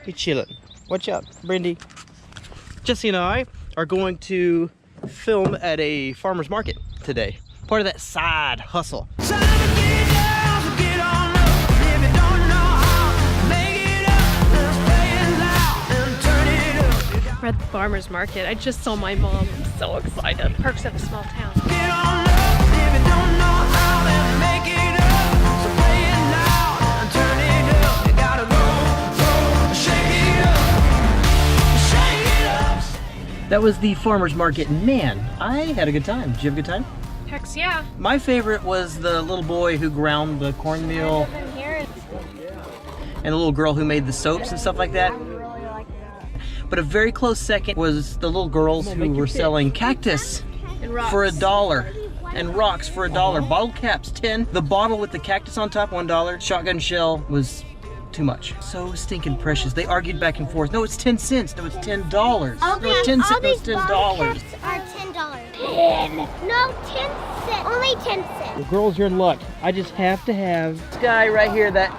We chilling. Watch out, Brandy. Jesse and I are going to film at a farmer's market today. Part of that side hustle. We're at the farmer's market. I just saw my mom. I'm so excited. Perks of a small town. That was the farmer's market. Man, I had a good time. Did you have a good time? Heck yeah. My favorite was the little boy who ground the cornmeal and the little girl who made the soaps and stuff like that. But a very close second was the little girls who were selling cactus for $1 and rocks for $1. Bottle caps, 10. The bottle with the cactus on top, $1. Shotgun shell was too much. So stinking precious. They argued back and forth. No, it's 10 cents. No, it's $10. Okay, no, it's 10 cents. all No, it's these $10. bottle caps are $10. 10. No, 10 cents. Only 10 cents. Well, girls, you're in luck. I just have to have this guy right here, that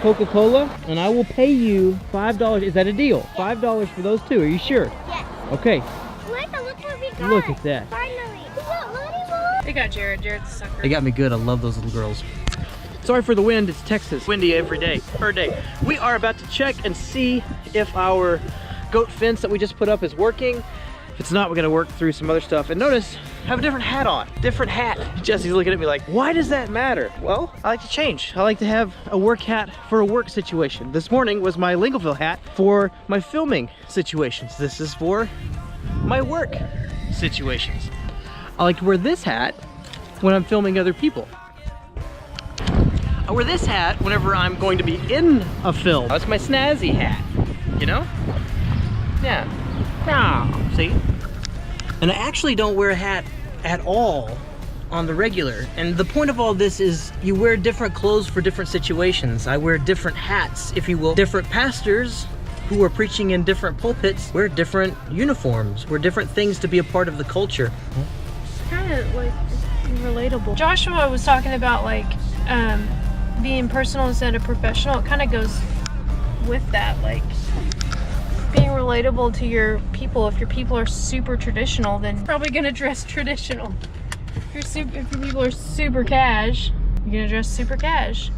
Coca-Cola, and I will pay you $5. Is that a deal? $5 for those two. Are you sure? Yes. Okay. Look what we got. Look at that. Finally. We got Lollipop. They got Jared. Jared's a sucker. They got me good. I love those little girls. Sorry for the wind. It's Texas. Windy every day, per day. We are about to check and see if our goat fence that we just put up is working. If it's not, we're gonna work through some other stuff. And notice, I have a different hat on. Different hat. Jesse's looking at me like, why does that matter? Well, I like to change. I like to have a work hat for a work situation. This morning was my Lingleville hat for my filming situations. This is for my work situations. I like to wear this hat when I'm filming other people. I wear this hat whenever I'm going to be in a film. That's my snazzy hat, you know? Yeah. See? And I actually don't wear a hat at all on the regular. And the point of all this is you wear different clothes for different situations. I wear different hats, if you will. Different pastors who are preaching in different pulpits wear different uniforms, wear different things to be a part of the culture. Kind of like relatable. Joshua was talking about like being personal instead of professional. It kind of goes with that, like being relatable to your people. If your people are super traditional, then you're probably gonna dress traditional. If your people are super cash, you're gonna dress super cash.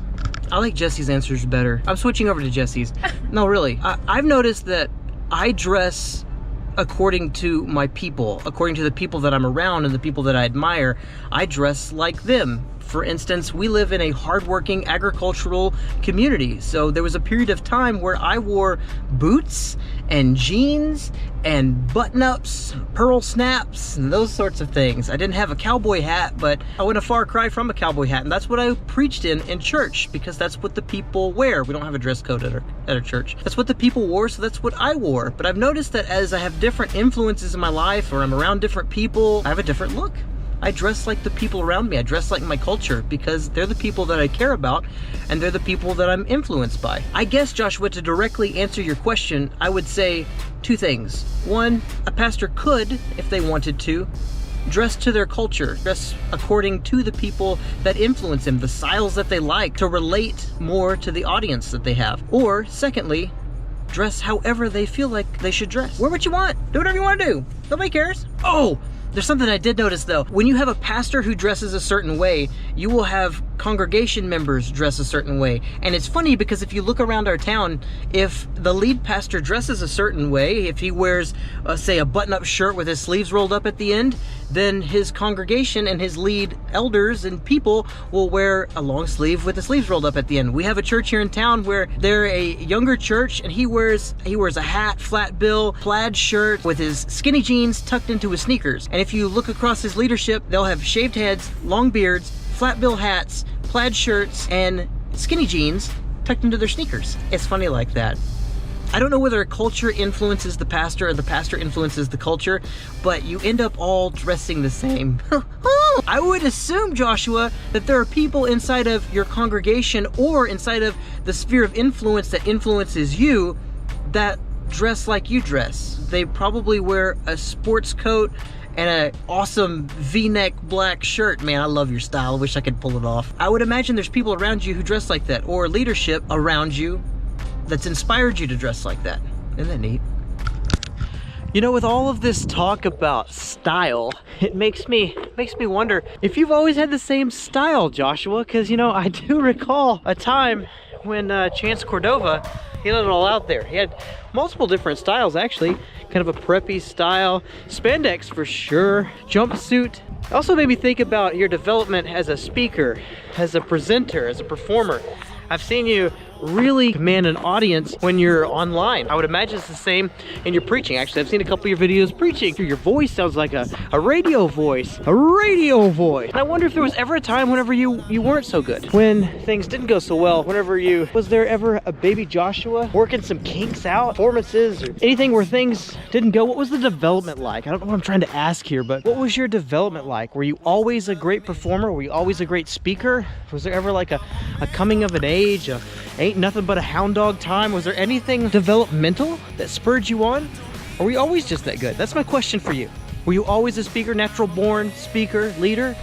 I like Jesse's answers better. I'm switching over to Jesse's. No, really. I've noticed that I dress according to my people, according to the people that I'm around and the people that I admire. I dress like them. For instance, we live in a hardworking agricultural community. So there was a period of time where I wore boots and jeans and button-ups, pearl snaps, and those sorts of things. I didn't have a cowboy hat, but I went a far cry from a cowboy hat, and that's what I preached in church, because that's what the people wear. We don't have a dress code at our church. That's what the people wore, so that's what I wore. But I've noticed that as I have different influences in my life, or I'm around different people, I have a different look. I dress like the people around me. I dress like my culture because they're the people that I care about and they're the people that I'm influenced by. I guess, Joshua, to directly answer your question, I would say two things. One, a pastor could, if they wanted to, dress to their culture, dress according to the people that influence them, the styles that they like, to relate more to the audience that they have. Or, secondly, dress however they feel like they should dress. Wear what you want. Do whatever you want to do. Nobody cares. Oh! There's something I did notice though. When you have a pastor who dresses a certain way, you will have congregation members dress a certain way. And it's funny because if you look around our town, if the lead pastor dresses a certain way, if he wears, say, a button-up shirt with his sleeves rolled up at the end, then his congregation and his lead elders and people will wear a long sleeve with the sleeves rolled up at the end. We have a church here in town where they're a younger church and he wears a hat, flat bill, plaid shirt with his skinny jeans tucked into his sneakers. And if you look across his leadership, they'll have shaved heads, long beards, flat bill hats, plaid shirts, and skinny jeans tucked into their sneakers. It's funny like that. I don't know whether a culture influences the pastor or the pastor influences the culture, but you end up all dressing the same. I would assume, Joshua, that there are people inside of your congregation or inside of the sphere of influence that influences you that dress like you dress. They probably wear a sports coat and an awesome V-neck black shirt. Man, I love your style. I wish I could pull it off. I would imagine there's people around you who dress like that, or leadership around you that's inspired you to dress like that. Isn't that neat? You know, with all of this talk about style, it makes me wonder if you've always had the same style, Joshua, because, you know, I do recall a time when Chance Cordova, he let it all out there. He had multiple different styles, actually. Kind of a preppy style, spandex for sure, jumpsuit. Also made me think about your development as a speaker, as a presenter, as a performer. I've seen you really command an audience when you're online. I would imagine it's the same in your preaching. Actually, I've seen a couple of your videos preaching. Your voice sounds like a radio voice. A radio voice. And I wonder if there was ever a time whenever you weren't so good. When things didn't go so well, was there ever a baby Joshua working some kinks out, performances, or anything where things didn't go? What was the development like? I don't know what I'm trying to ask here, but what was your development like? Were you always a great performer? Were you always a great speaker? Was there ever like a coming of an age, ain't nothing but a hound dog time? Was there anything developmental that spurred you on? Or were you always just that good? That's my question for you. Were you always a speaker, natural born speaker, leader?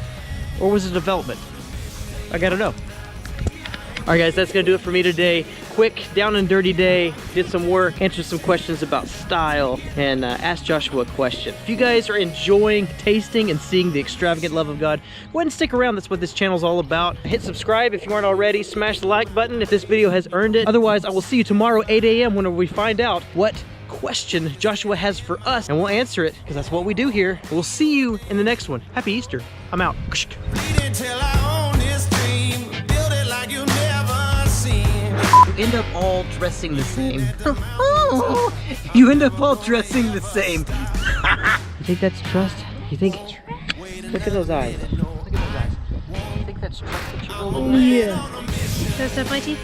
Or was it development? I gotta know. All right, guys, that's gonna do it for me today. Quick, down and dirty day. Did some work, answered some questions about style, and asked Joshua a question. If you guys are enjoying tasting and seeing the extravagant love of God, go ahead and stick around. That's what this channel's all about. Hit subscribe if you aren't already. Smash the like button if this video has earned it. Otherwise, I will see you tomorrow, 8 a.m. whenever we find out what question Joshua has for us, and we'll answer it, because that's what we do here. We'll see you in the next one. Happy Easter. I'm out. You end up all dressing the same. You end up all dressing the same. You think that's trust? You think? Look at those eyes. Look at those eyes. You think that's trust that you're building? Yeah. Does that my teeth?